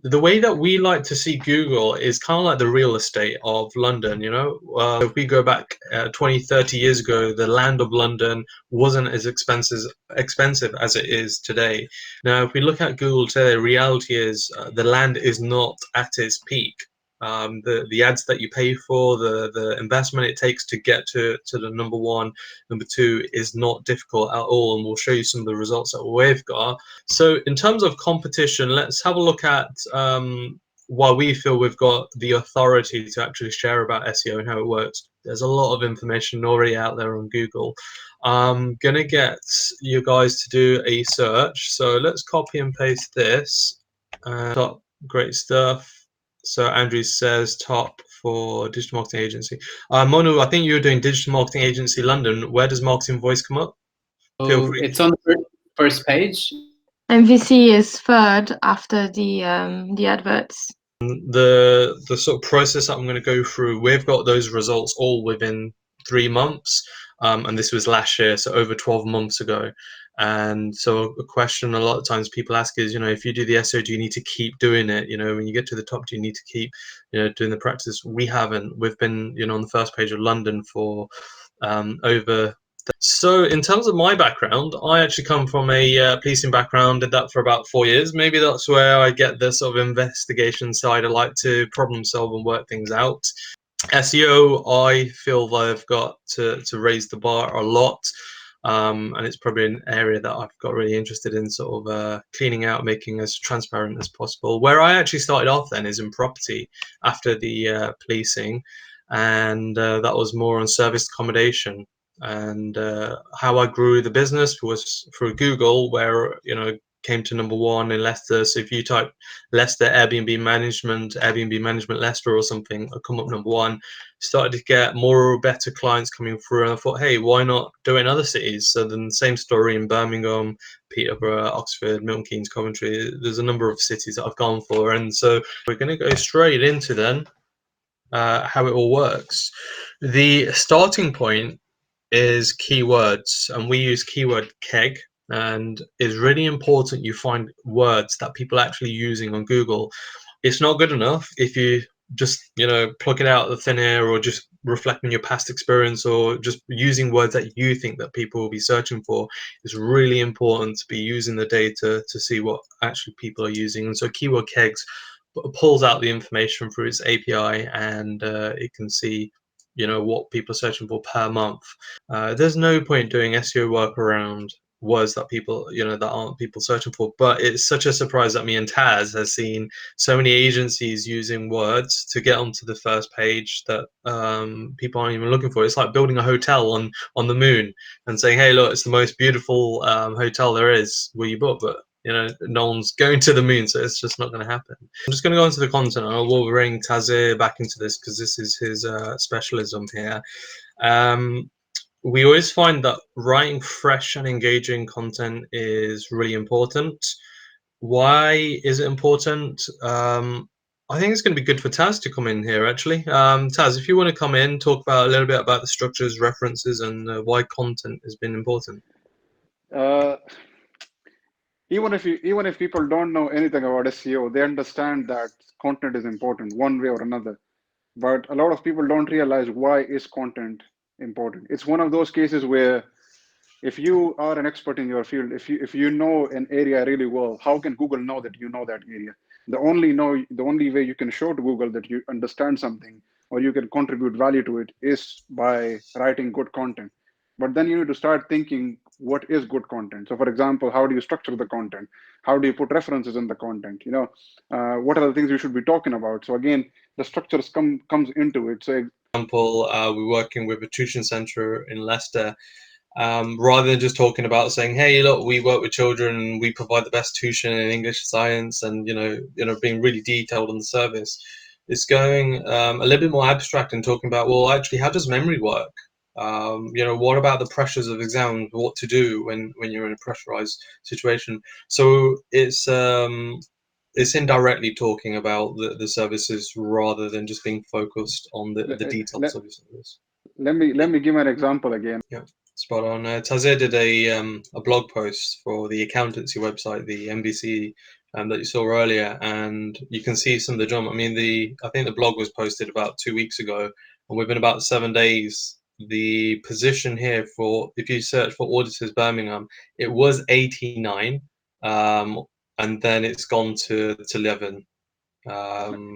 The way that we like to see Google is kind of like the real estate of London, if we go back 20, 30 years ago, the land of London wasn't as expensive as it is today. Now, if we look at Google today, the reality is the land is not at its peak. The ads that you pay for, the investment it takes to get to the number one, number two is not difficult at all, and we'll show you some of the results that we've got. So in terms of competition, let's have a look at why we feel we've got the authority to actually share about SEO and how it works. There's a lot of information already out there on Google. I'm gonna get you guys to do a search. So let's copy and paste this. Great stuff. So Andrew says top for digital marketing agency. Monu, I think you're doing digital marketing agency London. Where does Marketing Voice come up? Feel free. It's on the first page. MVC is third after the adverts. The sort of process that I'm going to go through, we've got those results all within 3 months, and this was last year, so over 12 months ago. And so a question a lot of times people ask is, if you do the SEO, do you need to keep doing it? When you get to the top, do you need to keep, doing the practice? We haven't. We've been, on the first page of London for over. So in terms of my background, I actually come from a policing background, did that for about 4 years. Maybe that's where I get the sort of investigation side. I like to problem solve and work things out. SEO, I feel they've got to raise the bar a lot. And it's probably an area that I've got really interested in, sort of cleaning out, making as transparent as possible. Where I actually started off then is in property after the policing, and that was more on serviced accommodation. And how I grew the business was through Google, where came to number one in Leicester. So if you type Leicester Airbnb management Leicester or something, I'll come up number one. Started to get more or better clients coming through, and I thought, hey, why not do it in other cities? So then the same story in Birmingham, Peterborough, Oxford, Milton Keynes, Coventry. There's a number of cities that I've gone for, and so we're going to go straight into then how it all works. The starting point is keywords, and we use keyword KEG, and it's really important you find words that people are actually using on Google. It's not good enough if you just pluck it out of the thin air, or just reflect on your past experience, or just using words that you think that people will be searching for. It's really important to be using the data to see what actually people are using. And so keyword kegs pulls out the information through its API, and it can see what people are searching for per month. There's no point doing SEO work around words that people that aren't people searching for, but it's such a surprise that me and Taz has seen so many agencies using words to get onto the first page that people aren't even looking for. It's like building a hotel on the moon and saying, hey, look, it's the most beautiful hotel there is, will you book? But no one's going to the moon, so it's just not going to happen. I'm just going to go into the content. I will bring Tazir back into this because this is his specialism here. We always find that writing fresh and engaging content is really important. Why is it important? I think it's going to be good for Taz to come in here, actually. Taz, if you want to come in, talk about a little bit about the structures, references, and why content has been important. Even if people don't know anything about SEO, they understand that content is important one way or another. But a lot of people don't realize why is content important. It's one of those cases where if you are an expert in your field, if you know an area really well, how can Google know that you know that area? The only way you can show to Google that you understand something or you can contribute value to it is by writing good content. But then you need to start thinking, what is good content? So for example, how do you structure the content? How do you put references in the content? What are the things you should be talking about? So again, the structures comes into it. So example, we're working with a tuition center in Leicester. Rather than just talking about saying, hey, look, we work with children, we provide the best tuition in English, science, and being really detailed on the service, it's going a little bit more abstract and talking about, well, actually, how does memory work? What about the pressures of exams? What to do when you're in a pressurized situation? So it's indirectly talking about the services rather than just being focused on the details of the service. Let me give an example again. Yeah. spot on. Tazir did a blog post for the accountancy website, the MVC, that you saw earlier, and you can see some of the jump. I mean, I think the blog was posted about 2 weeks ago, and within about 7 days, the position here for, if you search for auditors Birmingham, it was 89, and then it's gone to 11. It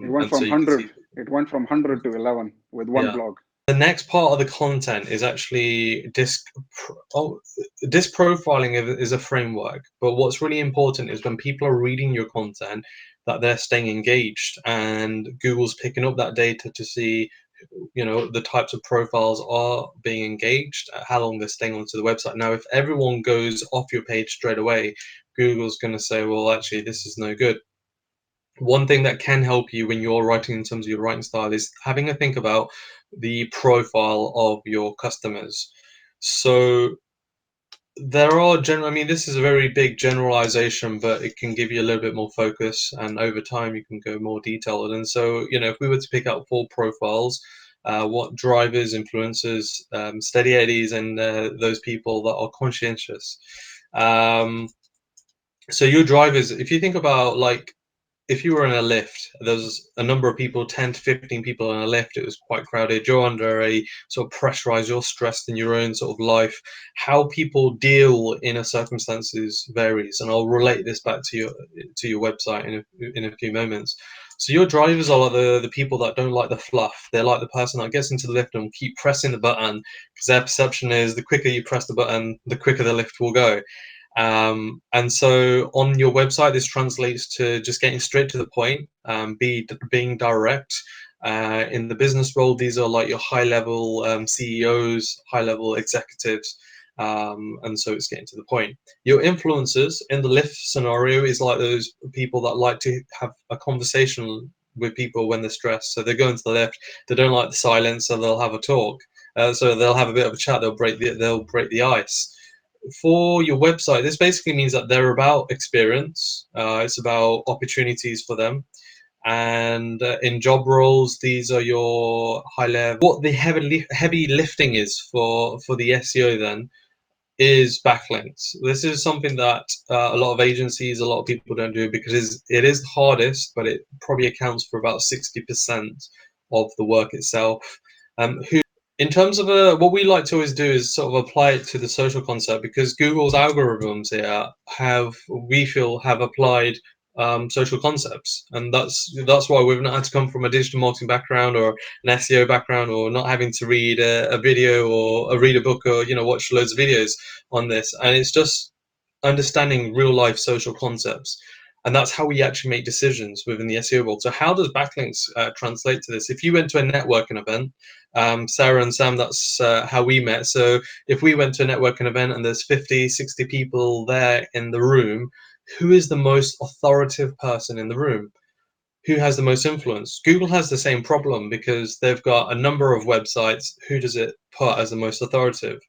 went And so from you can see, 100. It went from 100 to 11 with one yeah. blog. The next part of the content is actually disc profiling is a framework, but what's really important is when people are reading your content that they're staying engaged, and Google's picking up that data to see, you know, the types of profiles are being engaged, how long they're staying onto the website. Now, if everyone goes off your page straight away, Google's going to say, well, actually, this is no good. One thing that can help you when you're writing in terms of your writing style is having a think about the profile of your customers. So there are I mean, this is a very big generalization, but it can give you a little bit more focus, and over time you can go more detailed. And so, you know, if we were to pick out 4 profiles, what drivers, influencers, steady eddies, and those people that are conscientious. So your drivers, if you think about, like, if you were in a lift, there's a number of people, 10 to 15 people in a lift, it was quite crowded, you're under a sort of pressurized, you're stressed in your own sort of life. How people deal in a circumstances varies, and I'll relate this back to your website in a few moments. So your drivers are the people that don't like the fluff. They're like the person that gets into the lift and keep pressing the button, because their perception is the quicker you press the button, the quicker the lift will go. And so on your website, this translates to just getting straight to the point, being direct. In the business world, these are like your high-level CEOs, high-level executives, and so it's getting to the point. Your influencers in the lift scenario is like those people that like to have a conversation with people when they're stressed. So they go into the lift, they don't like the silence, so they'll have a talk. So they'll have a bit of a chat. They'll break the ice. For your website, this basically means that they're about experience. It's about opportunities for them. And in job roles, these are your high level. What the heavy lifting is for the SEO then is backlinks. This is something that a lot of agencies, a lot of people don't do, because it is the hardest, but it probably accounts for about 60% of the work itself. In terms of what we like to always do is sort of apply it to the social concept, because Google's algorithms here we feel have applied social concepts, and that's why we've not had to come from a digital marketing background or an SEO background, or not having to read a video or read a book, or, you know, watch loads of videos on this. And it's just understanding real life social concepts. And that's how we actually make decisions within the SEO world. So how does backlinks translate to this? If you went to a networking event, Sarah and Sam, that's how we met. So if we went to a networking event and there's 50, 60 people there in the room, who is the most authoritative person in the room? Who has the most influence? Google has the same problem, because they've got a number of websites. Who does it put as the most authoritative?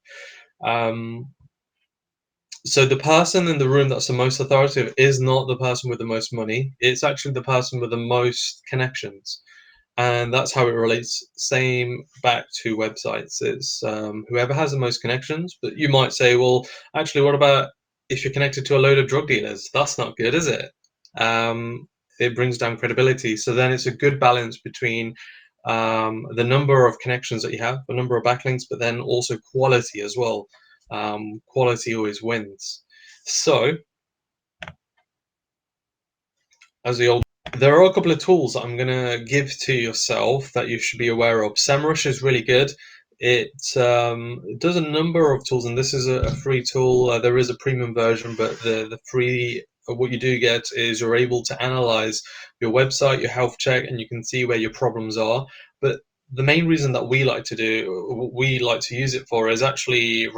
So the person in the room that's the most authoritative is not the person with the most money. It's actually the person with the most connections. And that's how it relates. Same back to websites. It's whoever has the most connections. But you might say, well, actually, what about if you're connected to a load of drug dealers? That's not good, is it? It brings down credibility. So then it's a good balance between the number of connections that you have, the number of backlinks, but then also quality as well. Quality always wins. So, there are a couple of tools that I'm going to give to yourself that you should be aware of. SEMrush is really good. It does a number of tools, and this is a free tool. There is a premium version, but the free, what you do get is you're able to analyze your website, your health check, and you can see where your problems are. But the main reason that we like to use it for is actually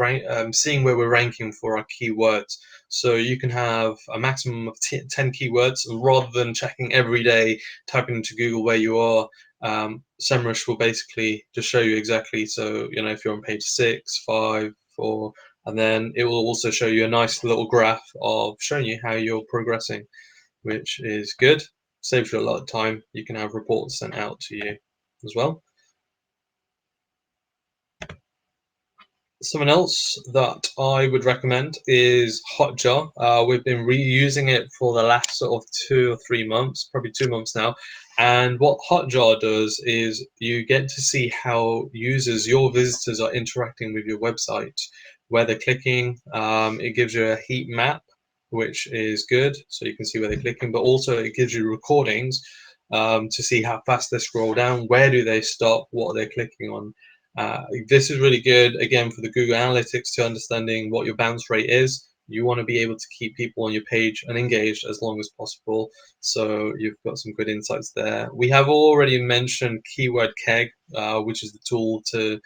seeing where we're ranking for our keywords. So you can have a maximum of 10 keywords, rather than checking every day, typing into Google where you are. SEMrush will basically just show you exactly. So, you know, if you're on page 6, 5, 4, and then it will also show you a nice little graph of showing you how you're progressing, which is good. Saves you a lot of time. You can have reports sent out to you as well. Something else that I would recommend is Hotjar. We've been reusing it for the last sort of 2 or 3 months, probably 2 months now. And what Hotjar does is you get to see how users, your visitors, are interacting with your website, where they're clicking. It gives you a heat map, which is good, so you can see where they're clicking, but also it gives you recordings to see how fast they scroll down, where do they stop, what are they clicking on. This is really good, again, for the Google Analytics to understanding what your bounce rate is. You want to be able to keep people on your page and engaged as long as possible. So you've got some good insights there. We have already mentioned Keyword Keg, which is the tool to